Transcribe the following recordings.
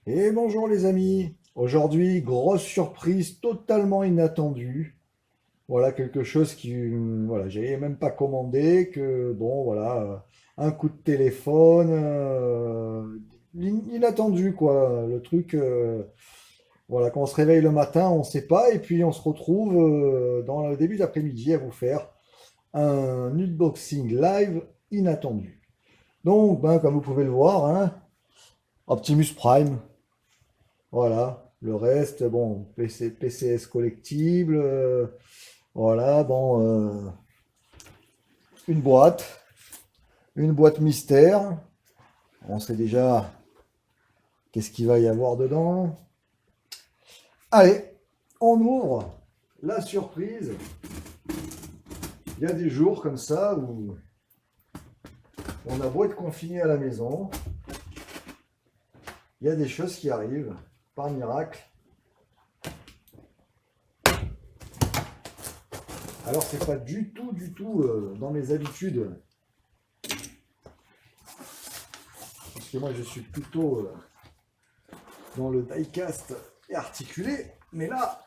Et bonjour les amis. Aujourd'hui, grosse surprise totalement inattendue. Voilà quelque chose qui, voilà, j'avais même pas commandé, que bon, voilà, un coup de téléphone, inattendu quoi. Le truc, voilà, quand on se réveille le matin, on sait pas, et puis on se retrouve dans le début d'après-midi à vous faire un unboxing live inattendu. Donc, ben, comme vous pouvez le voir, hein, Optimus Prime. Voilà, le reste, bon, PCS collectible, voilà, bon, une boîte, une boîte mystère. On sait déjà qu'est-ce qu'il va y avoir dedans. Allez, on ouvre la surprise. Il y a des jours comme ça où on a beau être confiné à la maison, il y a des choses qui arrivent par miracle. Alors c'est pas du tout dans mes habitudes, parce que moi je suis plutôt dans le diecast et articulé, mais là,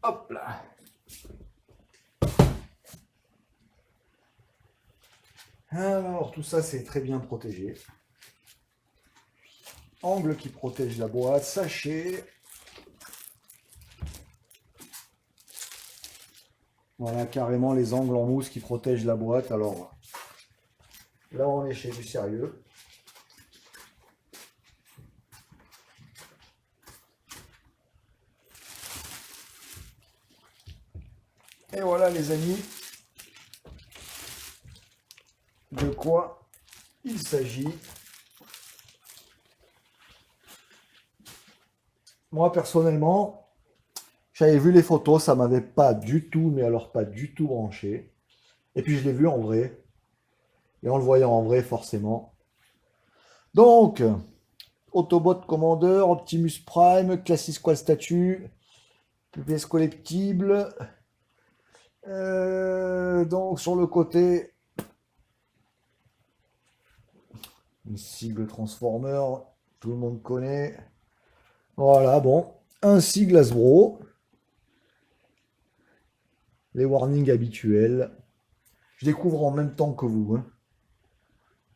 hop là. Alors tout ça c'est très bien protégé. Angle qui protège la boîte, sachet. Voilà carrément les angles en mousse qui protègent la boîte. Alors là on est chez du sérieux. Et voilà les amis, de quoi il s'agit. Moi personnellement, j'avais vu les photos, ça m'avait pas du tout, mais alors pas du tout branché. Et puis je l'ai vu en vrai. Et en le voyant en vrai, forcément. Donc, Autobot Commander, Optimus Prime, Classic Squad Statue, pièce collectible. Donc sur le côté, une sigle Transformer, tout le monde connaît. Voilà, bon, un sigle Hasbro, les warnings habituels. Je découvre en même temps que vous, hein.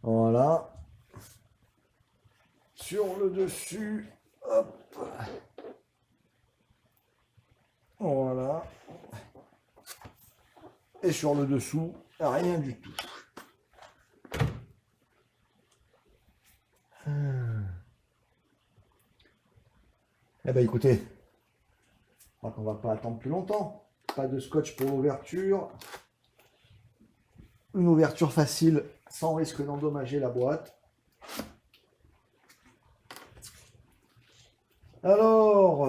Voilà. Sur le dessus, hop, voilà. Et sur le dessous, rien du tout. Eh ben écoutez, je crois qu'on va pas attendre plus longtemps. Pas de scotch pour l'ouverture. Une ouverture facile sans risque d'endommager la boîte. Alors,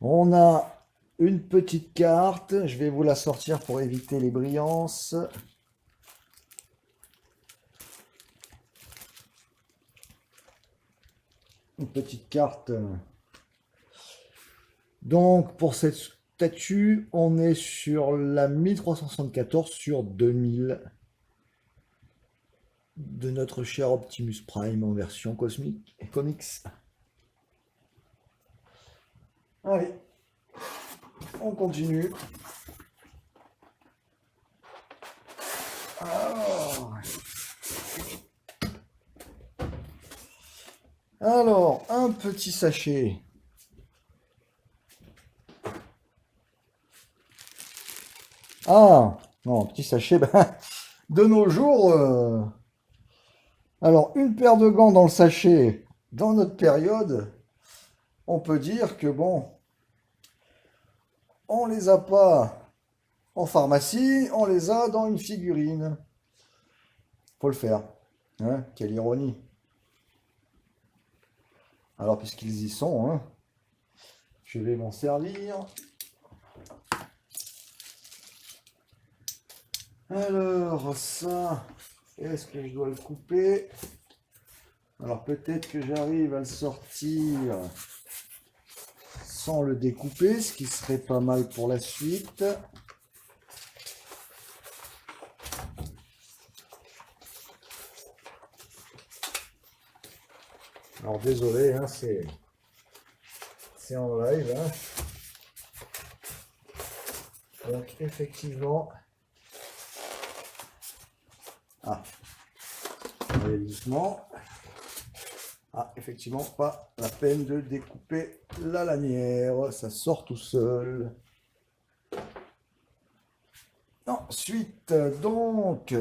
on a une petite carte. Je vais vous la sortir pour éviter les brillances. Une petite carte. Donc, pour cette statue, on est sur la 1374 sur 2000 de notre cher Optimus Prime en version cosmique et comics. Allez, on continue. Alors, un petit sachet. Ah, non, un petit sachet, ben, de nos jours. Alors, une paire de gants dans le sachet, dans notre période, on peut dire que bon, on les a pas en pharmacie, on les a dans une figurine. Faut le faire. Hein, quelle ironie. Alors, puisqu'ils y sont, hein, je vais m'en servir. Alors, ça, est-ce que je dois le couper? Alors, peut-être que j'arrive à le sortir sans le découper, ce qui serait pas mal pour la suite. Alors désolé, hein, c'est en live. Hein. Donc effectivement, ah, on va aller doucement. Ah, effectivement, pas la peine de découper la lanière, ça sort tout seul. Ensuite, donc,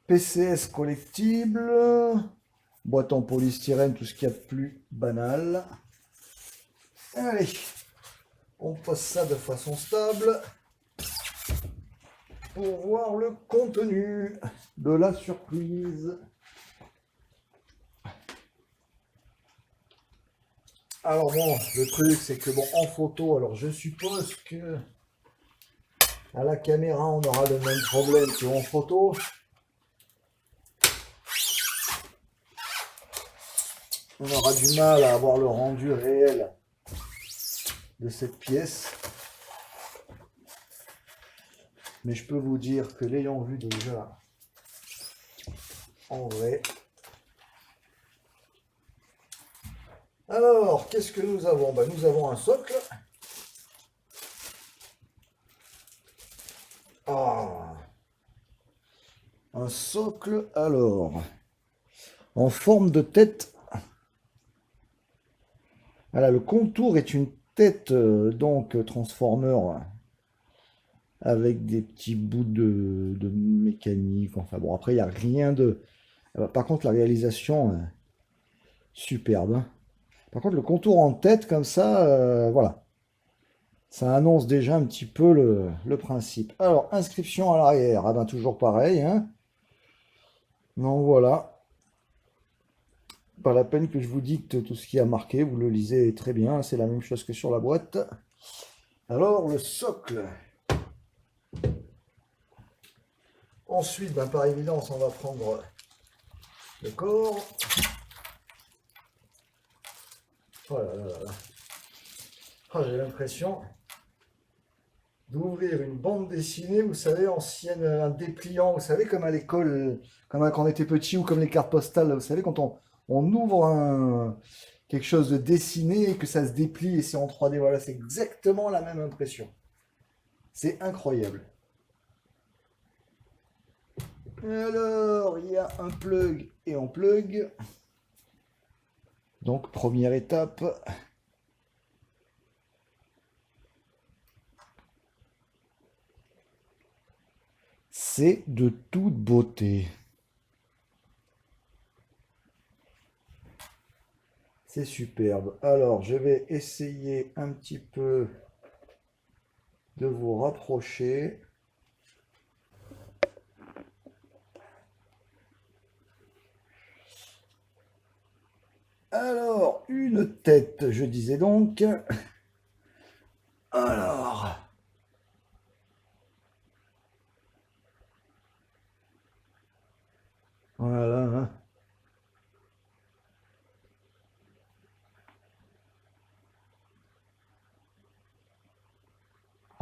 PCS collectible, boîte en polystyrène, tout ce qu'il y a de plus banal. Allez, on pose ça de façon stable pour voir le contenu de la surprise. Alors bon, le truc c'est que bon, en photo, alors je suppose que à la caméra on aura le même problème qu'en photo. On aura du mal à avoir le rendu réel de cette pièce. Mais je peux vous dire que l'ayant vu déjà en vrai. Alors, qu'est-ce que nous avons? Ben, nous avons un socle. Ah, un socle, alors, en forme de tête. Voilà, le contour est une tête, donc, transformer, avec des petits bouts de mécanique. Enfin bon, après, il n'y a rien de... Par contre, la réalisation, superbe. Hein. Par contre, le contour en tête, comme ça, voilà. Ça annonce déjà un petit peu le principe. Alors, inscription à l'arrière. Ah ben, toujours pareil. Hein. Donc voilà. Pas la peine que je vous dicte tout ce qui a marqué. Vous le lisez très bien. C'est la même chose que sur la boîte. Alors, le socle. Ensuite, ben, par évidence, on va prendre le corps. Oh là là là là. Oh, j'ai l'impression d'ouvrir une bande dessinée, vous savez, ancienne, un dépliant, vous savez, comme à l'école, comme quand on était petit, ou comme les cartes postales, vous savez, quand on ouvre quelque chose de dessiné et que ça se déplie et c'est en 3D, voilà, c'est exactement la même impression. C'est incroyable. Alors, il y a un plug et un plug. Donc, première étape. C'est de toute beauté. C'est superbe. Alors, je vais essayer un petit peu de vous rapprocher. Alors, une tête, je disais donc. Alors, voilà. Hein.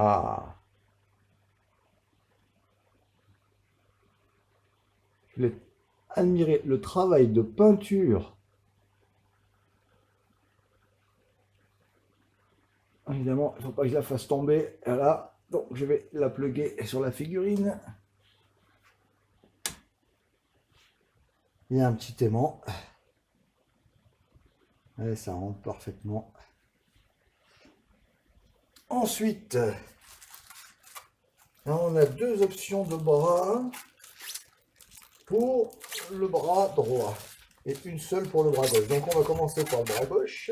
Ah, je voulais admirer le travail de peinture. Évidemment, il ne faut pas que je la fasse tomber. Voilà. Donc, je vais la plugger sur la figurine. Il y a un petit aimant. Et ça rentre parfaitement. Ensuite, on a deux options de bras pour le bras droit et une seule pour le bras gauche. Donc on va commencer par le bras gauche.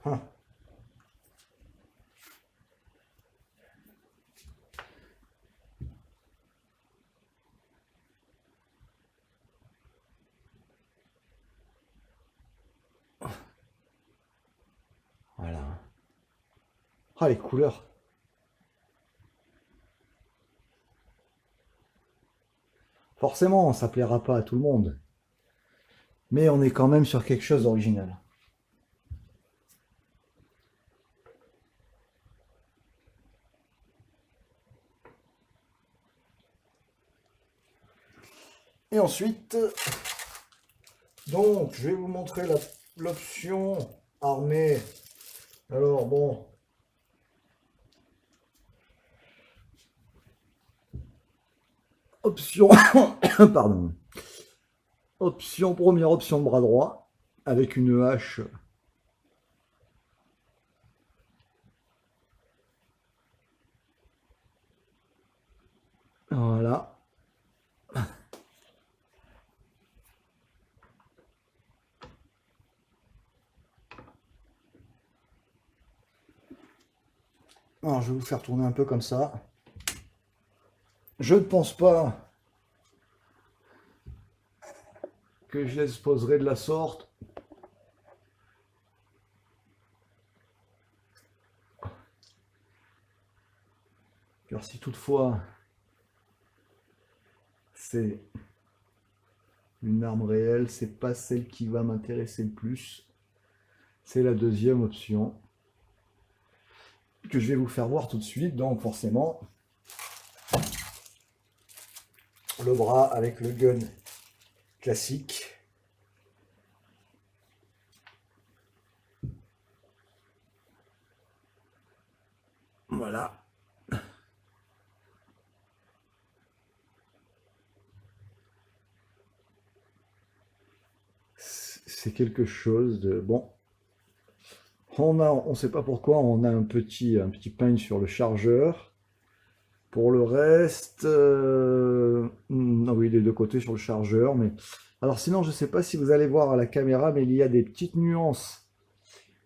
Hein. Voilà. Ah, les couleurs. Forcément, ça plaira pas à tout le monde. Mais on est quand même sur quelque chose d'original. Et ensuite, donc, je vais vous montrer l'option armée. Alors, bon. Option, pardon. Première option de bras droit, avec une hache. Voilà. Alors, je vais vous faire tourner un peu comme ça. Je ne pense pas que je l'exposerai de la sorte. Car si toutefois c'est une arme réelle, c'est pas celle qui va m'intéresser le plus. C'est la deuxième option que je vais vous faire voir tout de suite. Donc forcément, le bras avec le gun classique. Voilà. C'est quelque chose de bon. On ne sait pas pourquoi, on a un petit peigne sur le chargeur. Pour le reste, oui, les deux côtés sur le chargeur. Mais alors sinon, je ne sais pas si vous allez voir à la caméra, mais il y a des petites nuances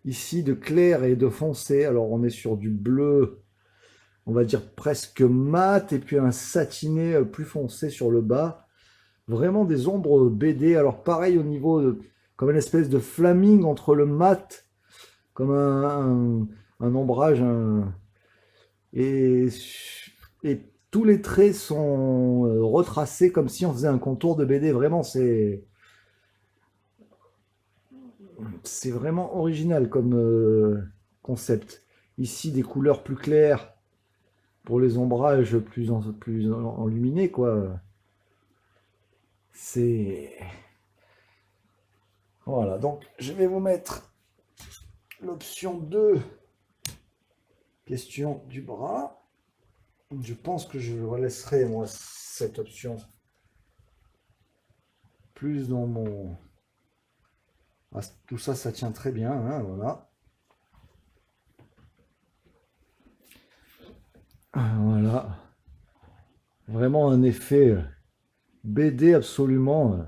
ici de clair et de foncé. Alors on est sur du bleu, on va dire presque mat, et puis un satiné plus foncé sur le bas. Vraiment des ombres BD. Alors pareil au niveau comme une espèce de flaming entre le mat, comme un ombrage, et, et tous les traits sont retracés comme si on faisait un contour de BD. Vraiment, c'est vraiment original comme concept. Ici, des couleurs plus claires pour les ombrages plus enluminés, quoi. C'est... Voilà, donc je vais vous mettre l'option 2, question du bras. Je pense que je laisserai, moi, cette option plus dans mon... Ah, tout ça, ça tient très bien, hein, voilà. Voilà. Vraiment un effet BD absolument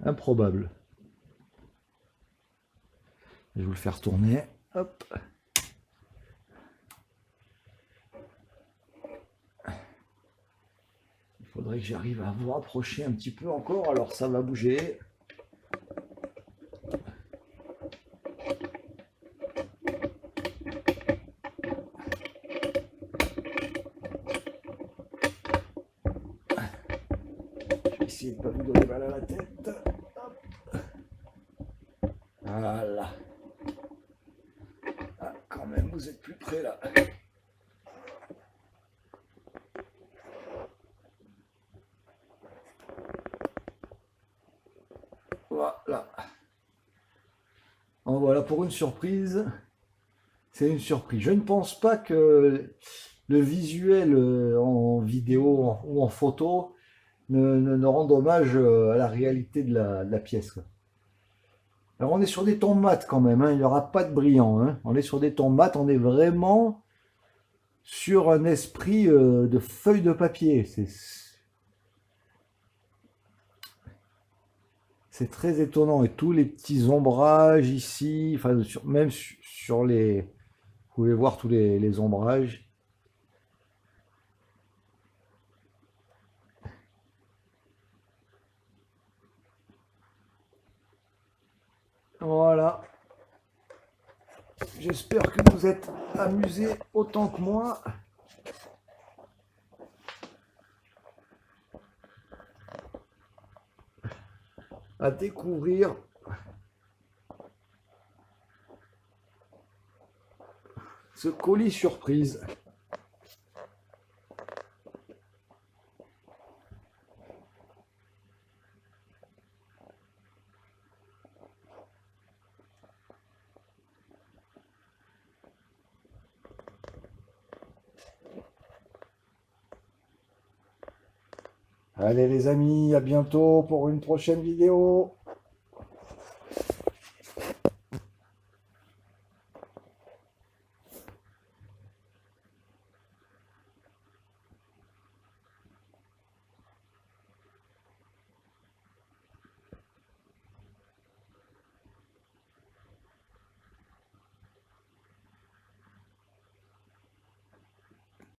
improbable. Je vais vous le faire tourner. Hop. Il faudrait que j'arrive à vous rapprocher un petit peu encore. Alors ça va bouger. Je vais essayer de ne pas vous donner mal à la tête. Hop. Voilà. Ah, quand même, vous êtes plus près là. Voilà. En voilà pour une surprise. C'est une surprise. Je ne pense pas que le visuel en vidéo ou en photo ne rende hommage à la réalité de la pièce. Alors on est sur des tons mat quand même, hein. Il n'y aura pas de brillant, hein. On est sur des tons mat, on est vraiment sur un esprit de feuille de papier. C'est très étonnant. Et tous les petits ombrages ici, enfin, même sur les... Vous pouvez voir tous les ombrages. Voilà. J'espère que vous êtes amusés autant que moi. À découvrir ce colis surprise. Allez les amis, à bientôt pour une prochaine vidéo.